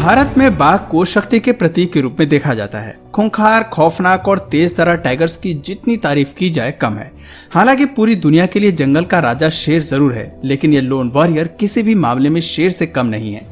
भारत में बाघ को शक्ति के प्रतीक के रूप में देखा जाता है। खूंखार, खौफनाक और तेज तरह टाइगर्स की जितनी तारीफ की जाए कम है। हालांकि पूरी दुनिया के लिए जंगल का राजा शेर जरूर है, लेकिन ये लोन वॉरियर किसी भी मामले में शेर से कम नहीं है।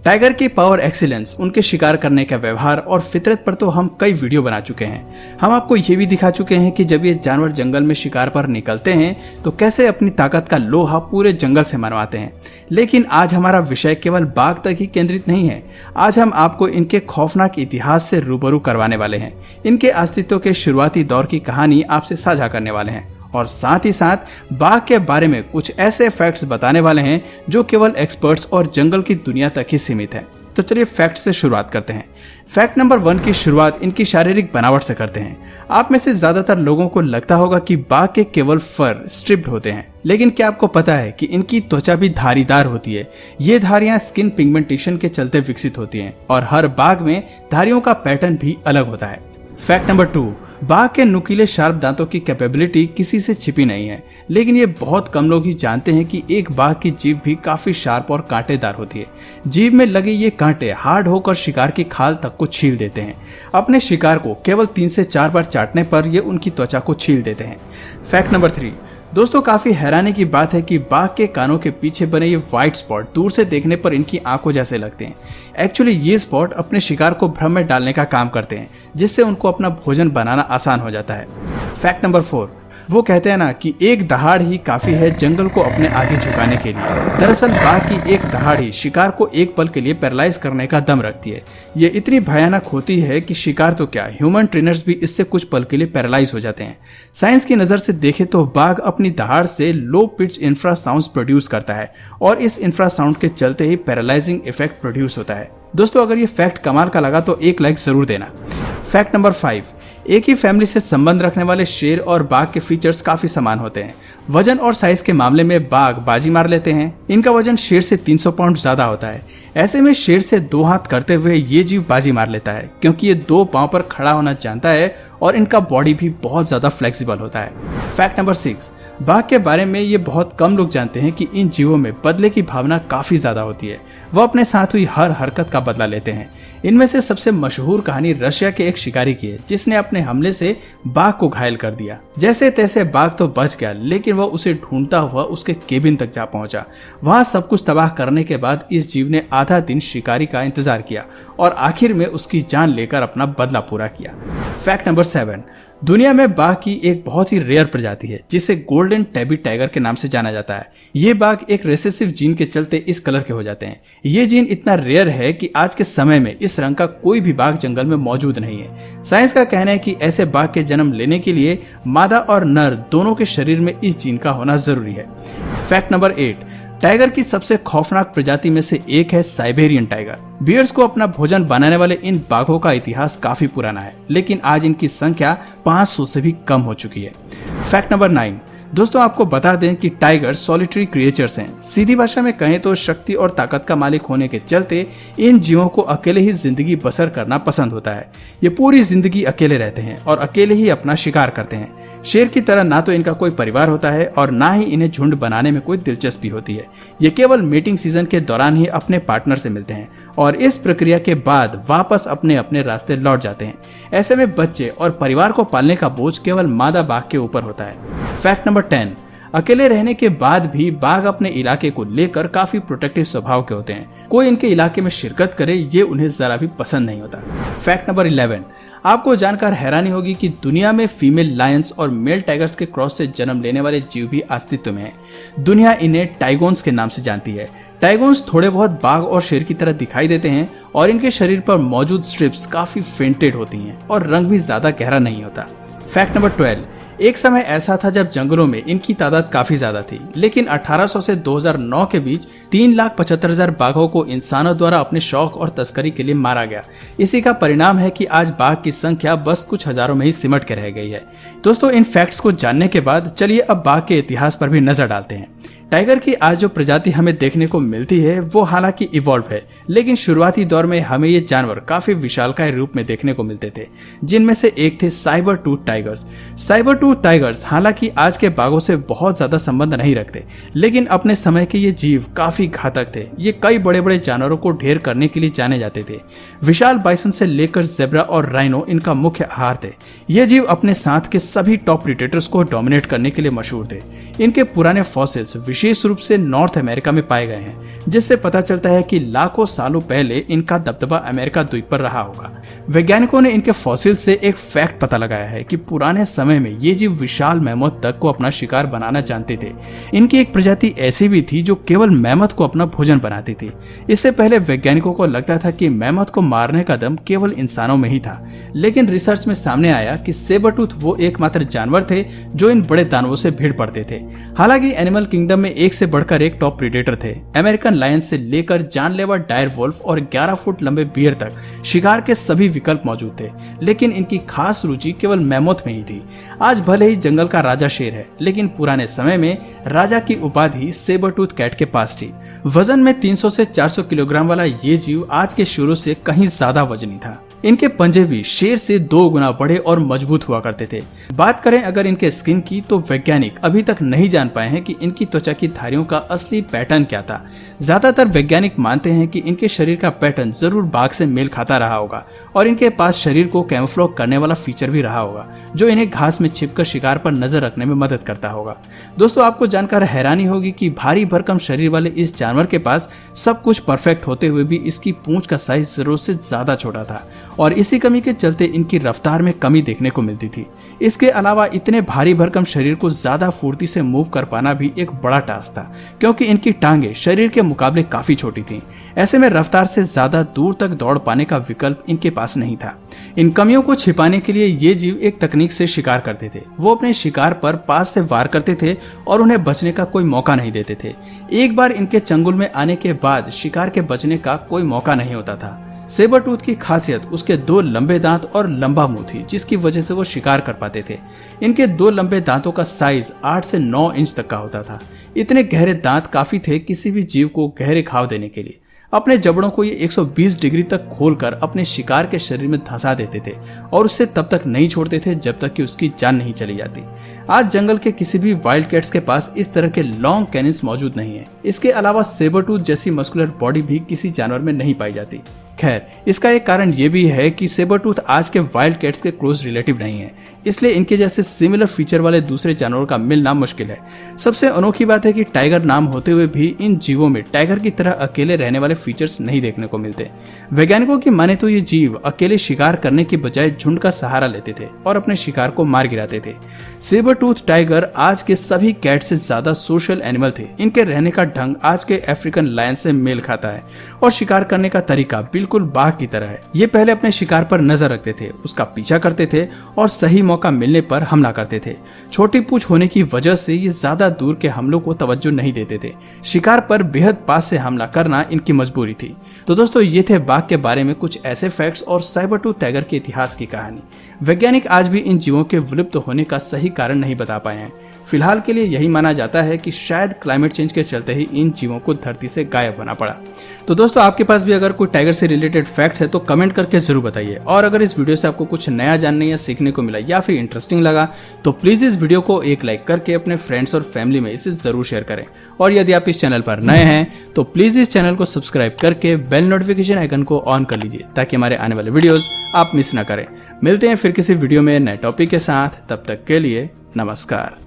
टाइगर की पावर एक्सीलेंस, उनके शिकार करने का व्यवहार और फितरत पर तो हम कई वीडियो बना चुके हैं। हम आपको ये भी दिखा चुके हैं कि जब ये जानवर जंगल में शिकार पर निकलते हैं तो कैसे अपनी ताकत का लोहा पूरे जंगल से मनवाते हैं। लेकिन आज हमारा विषय केवल बाघ तक ही केंद्रित नहीं है। आज हम आपको इनके खौफनाक इतिहास से रूबरू करवाने वाले हैं। इनके अस्तित्व के शुरुआती दौर की कहानी आपसे साझा करने वाले हैं और साथ ही साथ बाघ के बारे में कुछ ऐसे फैक्ट्स बताने वाले हैं जो केवल एक्सपर्ट्स और जंगल की दुनिया तक ही सीमित है। तो चलिए फैक्ट से शुरुआत करते हैं। फैक्ट नंबर 1 की शुरुआत इनकी शारीरिक बनावट से करते हैं। आप में से ज्यादातर लोगों को लगता होगा कि बाघ के केवल फर स्ट्रिप्ड होते हैं, लेकिन क्या आपको पता है कि इनकी त्वचा भी धारीदार होती है। ये धारियां स्किन पिगमेंटेशन के चलते विकसित होती हैं और हर बाघ में धारियों का पैटर्न भी अलग होता है। फैक्ट नंबर 2, बाघ के नुकीले शार्प दांतों की कैपेबिलिटी किसी से छिपी नहीं है, लेकिन ये बहुत कम लोग ही जानते हैं कि एक बाघ की जीभ भी काफी शार्प और कांटेदार होती है। जीभ में लगे ये कांटे हार्ड होकर शिकार की खाल तक को छील देते हैं। अपने शिकार को केवल 3 से 4 बार चाटने पर ये उनकी त्वचा को छील देते हैं। फैक्ट नंबर 3, दोस्तों काफी हैरानी की बात है कि बाघ के कानों के पीछे बने ये व्हाइट स्पॉट दूर से देखने पर इनकी आंखों जैसे लगते हैं। एक्चुअली ये स्पॉट अपने शिकार को भ्रम में डालने का काम करते हैं, जिससे उनको अपना भोजन बनाना आसान हो जाता है। फैक्ट नंबर 4, वो कहते हैं ना कि एक दहाड़ ही काफी है जंगल को अपने आगे झुकाने के लिए। दरअसल बाघ की एक दहाड़ ही शिकार को एक पल के लिए पैरालाइज करने का दम रखती है। ये इतनी भयानक होती है कि शिकार तो क्या, ह्यूमन ट्रेनर्स भी इससे कुछ पल के लिए पैरालाइज हो जाते हैं। साइंस की नजर से देखें तो बाघ अपनी दहाड़ से लो पिच इंफ्रासाउंड प्रोड्यूस करता है और इस इंफ्रासाउंड के चलते ही पैरालाइजिंग इफेक्ट प्रोड्यूस होता है। दोस्तों अगर ये फैक्ट कमाल का लगा तो एक लाइक जरूर देना। फैक्ट नंबर 5, एक ही फैमिली से संबंध रखने वाले शेर और बाघ के फीचर्स काफी समान होते हैं। वजन और साइज के मामले में बाघ बाजी मार लेते हैं। इनका वजन शेर से 300 पाउंड ज्यादा होता है। ऐसे में शेर से 2 हाथ करते हुए ये जीव बाजी मार लेता है, क्योंकि ये 2 पांव पर खड़ा होना जानता है और इनका बॉडी भी बहुत ज्यादा फ्लेक्सिबल होता है। फैक्ट नंबर 6, बाघ के बारे में ये बहुत कम लोग जानते हैं कि इन जीवों में बदले की भावना काफी ज्यादा होती है। वो अपने साथ हुई हर हरकत का बदला लेते हैं। इनमें से सबसे मशहूर कहानी रशिया के एक शिकारी की है, जिसने अपने हमले से बाघ को घायल कर दिया। जैसे तैसे बाघ तो बच गया, लेकिन वह उसे ढूंढता हुआ उसके केबिन तक जा पहुंचा। वहां सब कुछ तबाह करने के बाद इस जीव ने आधा दिन शिकारी का इंतजार किया और आखिर में उसकी जान लेकर अपना बदला पूरा किया। फैक्ट नंबर 7, दुनिया में बाघ की एक बहुत ही रेयर प्रजाति है जिसे गोल्डन टैबी टाइगर के नाम से जाना जाता है। ये बाघ एक रेसेसिव जीन के चलते इस कलर के हो जाते हैं। ये जीन इतना रेयर है कि आज के समय में इस रंग का कोई भी बाघ जंगल में मौजूद नहीं है। साइंस का कहना है कि ऐसे बाघ के जन्म लेने के लिए मादा और नर दोनों के शरीर में इस जीन का होना जरूरी है। फैक्ट नंबर 8, टाइगर की सबसे खौफनाक प्रजाति में से एक है साइबेरियन टाइगर। बियर्स को अपना भोजन बनाने वाले इन बाघों का इतिहास काफी पुराना है, लेकिन आज इनकी संख्या 500 से भी कम हो चुकी है। फैक्ट नंबर 9, दोस्तों आपको बता दें कि टाइगर सॉलिटरी क्रिएचर्स हैं। सीधी भाषा में कहें तो शक्ति और ताकत का मालिक होने के चलते इन जीवों को अकेले ही जिंदगी बसर करना पसंद होता है। ये पूरी जिंदगी अकेले रहते हैं और अकेले ही अपना शिकार करते हैं। शेर की तरह ना तो इनका कोई परिवार होता है और ना ही इन्हें झुंड बनाने में कोई दिलचस्पी होती है। ये केवल मेटिंग सीजन के दौरान ही अपने पार्टनर से मिलते हैं और इस प्रक्रिया के बाद वापस अपने अपने रास्ते लौट जाते हैं। ऐसे में बच्चे और परिवार को पालने का बोझ केवल मादा बाघ के ऊपर होता है। फैक्ट नंबर 10, अकेले रहने के बाद भी बाघ अपने इलाके को लेकर काफी प्रोटेक्टिव स्वभाव के होते हैं। कोई इनके इलाके में शिरकत करे ये उन्हें जरा भी पसंद नहीं होता। फैक्ट नंबर 11, आपको जानकर हैरानी होगी कि दुनिया में फीमेल लायंस और मेल टाइगर्स के क्रॉस से जन्म लेने वाले जीव भी अस्तित्व में हैं। दुनिया इन्हें टाइगोन्स के नाम से जानती है। टाइगोन्स थोड़े बहुत बाघ और शेर की तरह दिखाई देते हैं और इनके शरीर पर मौजूद स्ट्रिप्स काफी फेंटेड होती हैं और रंग भी ज्यादा गहरा नहीं होता। फैक्ट नंबर 12, एक समय ऐसा था जब जंगलों में इनकी तादाद काफी ज्यादा थी, लेकिन 1800 से 2009 के बीच 3,75,000 बाघों को इंसानों द्वारा अपने शौक और तस्करी के लिए मारा गया। इसी का परिणाम है कि आज बाघ की संख्या बस कुछ हजारों में ही सिमट के रह गई है। दोस्तों इन फैक्ट्स को जानने के बाद चलिए अब बाघ के इतिहास पर भी नजर डालते हैं। टाइगर की आज जो प्रजाति हमें देखने को मिलती है वो हालांकि इवॉल्व है, लेकिन शुरुआती दौर में हमें ये जानवर काफी विशालकाय रूप में देखने को मिलते थे, जिनमें से एक थे cyber tooth tigers. Cyber tooth tigers हालांकि आज के बाघों से बहुत ज्यादा संबंध नहीं रखते, लेकिन अपने समय के ये जीव काफी घातक थे। ये कई बड़े बड़े जानवरों को ढेर करने के लिए जाने जाते थे। विशाल बाइसन से लेकर जेब्रा और राइनो इनका मुख्य आहार थे। ये जीव अपने साथ के सभी टॉप प्रीडेटर्स को डोमिनेट करने के लिए मशहूर थे। इनके पुराने फॉसिल्स विशेष रूप से नॉर्थ अमेरिका में पाए गए हैं, जिससे पता चलता है कि लाखों सालों पहले इनका दबदबा अमेरिका द्वीप पर रहा होगा। वैज्ञानिकों ने इनके फॉसिल से एक फैक्ट पता लगाया है कि पुराने समय में ये जीव विशाल मैमथ तक को अपना शिकार बनाना जानते थे। इनकी एक प्रजाति ऐसी भी थी जो केवल मैमथ को अपना भोजन बनाती थी। इससे पहले वैज्ञानिकों को लगता था कि मैमथ को मारने का दम केवल इंसानों में ही था, लेकिन रिसर्च में सामने आया कि सेबरटूथ वो एकमात्र जानवर थे जो इन बड़े दानवों से भिड़ पड़ते थे। हालांकि एनिमल किंगडम में एक से बढ़कर एक टॉप प्रीडेटर थे। अमेरिकन लायन से लेकर जानलेवा डायर वुल्फ और 11 फुट लंबे बियर तक शिकार के सभी विकल्प मौजूद थे, लेकिन इनकी खास रुचि केवल मैमथ में ही थी। आज भले ही जंगल का राजा शेर है, लेकिन पुराने समय में राजा की उपाधि सेबरटूथ कैट के पास थी। वजन में 300 से 400 किलोग्राम वाला ये जीव आज के शेरों से कहीं ज्यादा वजनी था। इनके पंजे भी शेर से 2 गुना बड़े और मजबूत हुआ करते थे। बात करें अगर इनके स्किन की, तो वैज्ञानिक अभी तक नहीं जान पाए हैं कि इनकी त्वचा की धारियों का असली पैटर्न क्या था। ज्यादातर वैज्ञानिक मानते हैं कि इनके शरीर का पैटर्न जरूर बाघ से मेल खाता रहा होगा और इनके पास शरीर को कैमोफ्लेज करने वाला फीचर भी रहा होगा, जो इन्हें घास में छिपकर शिकार पर नजर रखने में मदद करता होगा। दोस्तों, आपको जानकर हैरानी होगी कि भारी भरकम शरीर वाले इस जानवर के पास सब कुछ परफेक्ट होते हुए भी इसकी पूंछ का साइज जरूरत से ज्यादा छोटा था और इसी कमी के चलते इनकी रफ्तार में कमी देखने को मिलती थी। इसके अलावा इतने भारी भरकम शरीर को ज्यादा फुर्ती से मूव कर पाना भी एक बड़ा टास्क था, क्योंकि इनकी टांगे शरीर के मुकाबले काफी छोटी थीं। ऐसे में रफ्तार से ज्यादा दूर तक दौड़ पाने का विकल्प इनके पास नहीं था। इन कमियों को छिपाने के लिए ये जीव एक तकनीक से शिकार करते थे। वो अपने शिकार पर पास से वार करते थे और उन्हें बचने का कोई मौका नहीं देते थे। एक बार इनके चंगुल में आने के बाद शिकार के बचने का कोई मौका नहीं होता था। सेबरटूथ की खासियत उसके 2 लंबे दांत और लंबा मुंह थी, जिसकी वजह से वो शिकार कर पाते थे। इनके 2 लंबे दांतों का साइज 8 से 9 इंच तक का होता था। इतने गहरे दांत काफी थे किसी भी जीव को गहरे घाव देने के लिए। अपने जबड़ों को ये 120 डिग्री तक खोलकर अपने शिकार के शरीर में धंसा देते थे और उसे तब तक नहीं छोड़ते थे जब तक कि उसकी जान नहीं चली जाती। आज जंगल के किसी भी वाइल्ड कैट्स के पास इस तरह के लॉन्ग कैनिस मौजूद नहीं है। इसके अलावा सेबरटूथ जैसी मस्कुलर बॉडी भी किसी जानवर में नहीं पाई जाती। खैर, इसका एक कारण ये भी है कि सेबरटूथ आज के वाइल्ड कैट्स के क्लोज रिलेटिव नहीं है, इसलिए इनके जैसे सिमिलर फीचर वाले दूसरे जानवरों का मिलना मुश्किल है। सबसे अनोखी बात है कि टाइगर नाम होते हुए भी इन जीवों में टाइगर की तरह अकेले रहने वाले फीचर्स नहीं देखने को मिलते। वैज्ञानिकों की माने तो ये जीव अकेले शिकार करने की बजाय झुंड का सहारा लेते थे और अपने शिकार को मार गिराते थे। सेबरटूथ टाइगर आज के सभी कैट से ज्यादा सोशल एनिमल थे। इनके रहने का ढंग आज के अफ्रीकन लायन से मेल खाता है और शिकार करने का तरीका बिल्कुल बाघ की तरह है। ये पहले अपने शिकार पर नजर रखते थे, उसका पीछा करते थे और सही मौका मिलने पर हमला करते थे। छोटी पूंछ होने की वजह से ये ज्यादा दूर के हमलों को तवज्जो नहीं देते थे। शिकार पर बेहद पास से हमला करना इनकी मजबूरी थी। तो दोस्तों, ये थे बाघ के बारे में कुछ ऐसे फैक्ट्स और साइबरटूथ टाइगर के इतिहास की कहानी। वैज्ञानिक आज भी इन जीवों के विलुप्त होने का सही कारण नहीं बता पाए हैं। फिलहाल के लिए यही माना जाता है कि शायद क्लाइमेट चेंज के चलते ही इन जीवों को धरती से गायब होना पड़ा। तो दोस्तों, आपके पास भी अगर कोई टाइगर से रिलेटेड फैक्ट्स है तो कमेंट करके जरूर बताइए। और अगर इस वीडियो से आपको कुछ नया जानने या सीखने को मिला या फिर इंटरेस्टिंग लगा तो प्लीज इस वीडियो को एक लाइक करके अपने फ्रेंड्स और फैमिली में इसे जरूर शेयर करें। और यदि आप इस चैनल पर नए हैं तो प्लीज इस चैनल को सब्सक्राइब करके बेल नोटिफिकेशन आइकन को ऑन कर लीजिए, ताकि हमारे आने वाले वीडियोस आप मिस ना करें। मिलते हैं फिर किसी वीडियो में नए टॉपिक के साथ, तब तक के लिए नमस्कार।